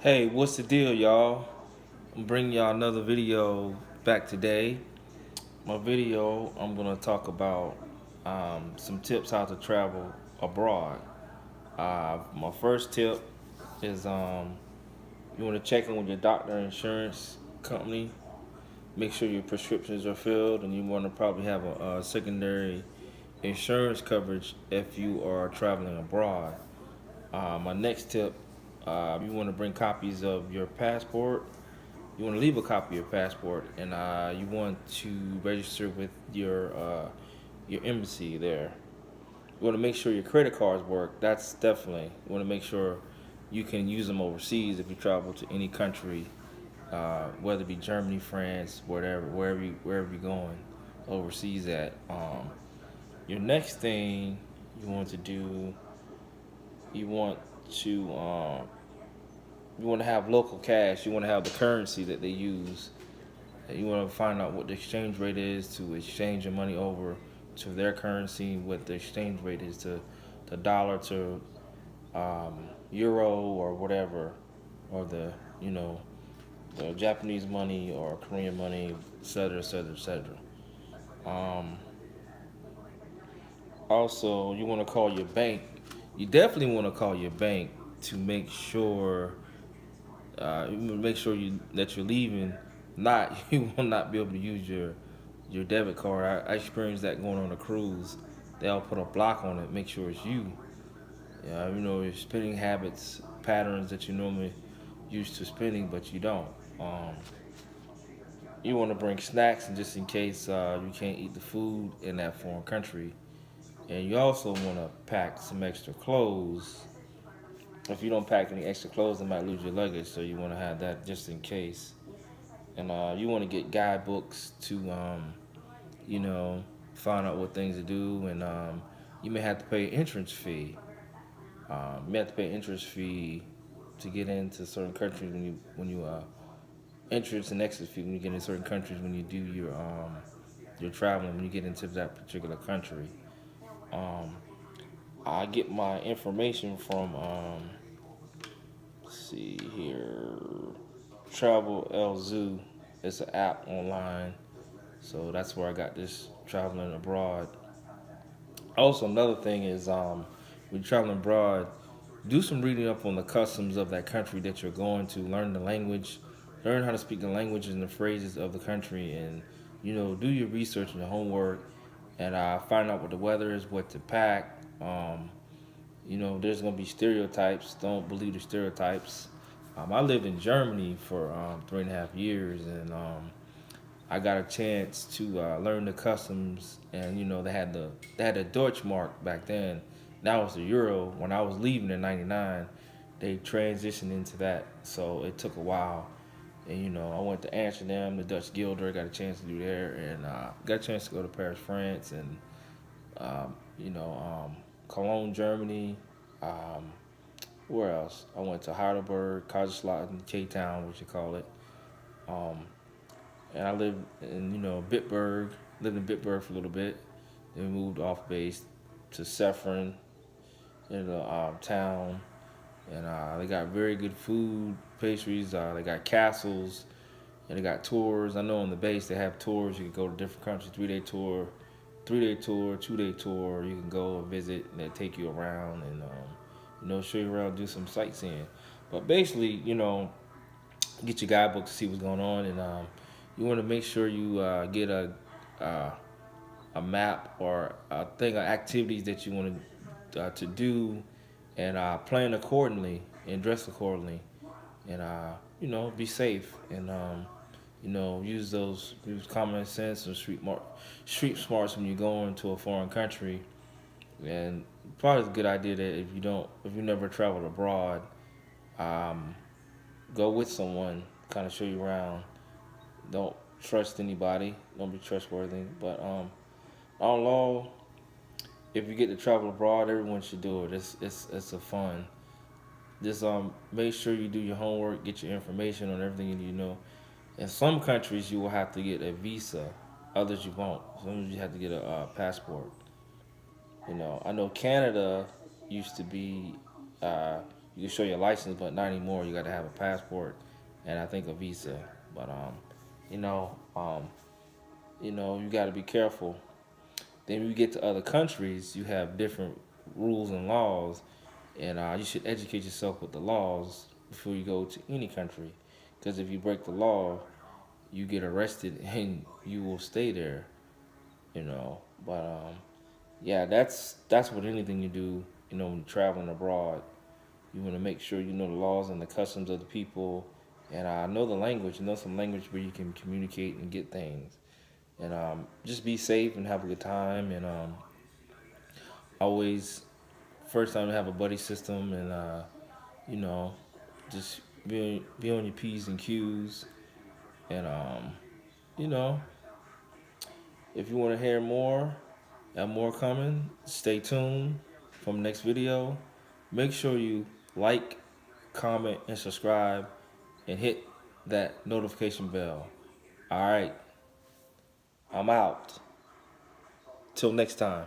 Hey, what's the deal, y'all? I'm bringing y'all another video back today. My video, I'm gonna talk about some tips how to travel abroad. My first tip is you want to check in with your doctor and insurance company. Make sure your prescriptions are filled, and you want to probably have a secondary insurance coverage if you are traveling abroad. My next tip, you want to bring copies of your passport. You want to leave a copy of your passport, and you want to register with your embassy there. You want to make sure your credit cards work. That's definitely. You want to make sure you can use them overseas if you travel to any country, whether it be Germany, France, whatever, wherever you're going overseas at. Your next thing you want to do, you want to um, you want to have local cash. You want to have the currency that they use. You want to find out what the exchange rate is to exchange your money over to their currency, what the exchange rate is to the dollar to euro or whatever, or the Japanese money or Korean money, etc., etc., etc. Um, Also, you want to call your bank. You definitely want to call your bank to make sure you that you're leaving. Not you will not be able to use your debit card. I experienced that going on a cruise. They'll put a block on it, make sure it's you. Yeah, your spending habits, patterns that you normally used to spending, but you don't. Um, you want to bring snacks, and just in case you can't eat the food in that foreign country, and you also want to pack some extra clothes. If you don't pack any extra clothes, they might lose your luggage, so you want to have that just in case. And you want to get guidebooks to, you know, find out what things to do, and you may have to pay an entrance fee. You may have to pay an entrance fee to get into certain countries when you entrance and exit fee when you get into certain countries when you do your traveling when you get into that particular country. Um, I get my information from let's see here, Travel L Zoo. It's an app online, so that's where I got this traveling abroad. Also, another thing is when you're traveling abroad, do some reading up on the customs of that country that you're going to. Learn the language, learn how to speak the languages and the phrases of the country, and do your research and your homework, and find out what the weather is, what to pack. There's gonna be stereotypes. Don't believe the stereotypes. I lived in Germany for 3.5 years, and I got a chance to learn the customs. And they had the Deutschmark back then. Now it's the euro. When I was leaving in '99, they transitioned into that, so it took a while. And I went to Amsterdam, the Dutch Guilder, got a chance to do there, and got a chance to go to Paris, France, and um, you know, um, Cologne, Germany. Um, where else? I went to Heidelberg, Kaiserslautern, K-Town, what you call it. Um, and I lived in Bitburg. Lived in Bitburg for a little bit. Then we moved off base to Sefren in the town, and they got very good food, pastries. They got castles, and they got tours. I know on the base they have tours. You can go to different countries, 3-day tour, 3-day tour, 2-day tour. You can go and visit, and they take you around and show you around, do some sightseeing. But basically, get your guidebook to see what's going on, and you want to make sure you get uh, a map or a thing of activities that you want to do, and plan accordingly and dress accordingly, and be safe, and use common sense and street smarts when you go into a foreign country. And probably it's a good idea that if you never traveled abroad, um, go with someone, kind of show you around. Don't trust anybody. Don't be trustworthy. But all in all, if you get to travel abroad, everyone should do it. It's a fun. Just make sure you do your homework, get your information on everything you need to know. In some countries, you will have to get a visa. Others you won't. Some you have to get a passport. I know Canada used to be. you can show your license, but not anymore. You got to have a passport and I think a visa. But you know, you got to be careful. Then when you get to other countries, you have different rules and laws, and you should educate yourself with the laws before you go to any country. Because if you break the law, you get arrested and you will stay there. But yeah, that's what anything you do. When you're traveling abroad, you want to make sure you know the laws and the customs of the people, and know the language. Know some language where you can communicate and get things. And just be safe and have a good time. And always, first time to have a buddy system, and you know, just be on your p's and q's. And you know, if you want to hear more, have more coming. Stay tuned from next video. Make sure you like, comment, and subscribe, and hit that notification bell. All right, I'm out. Till next time.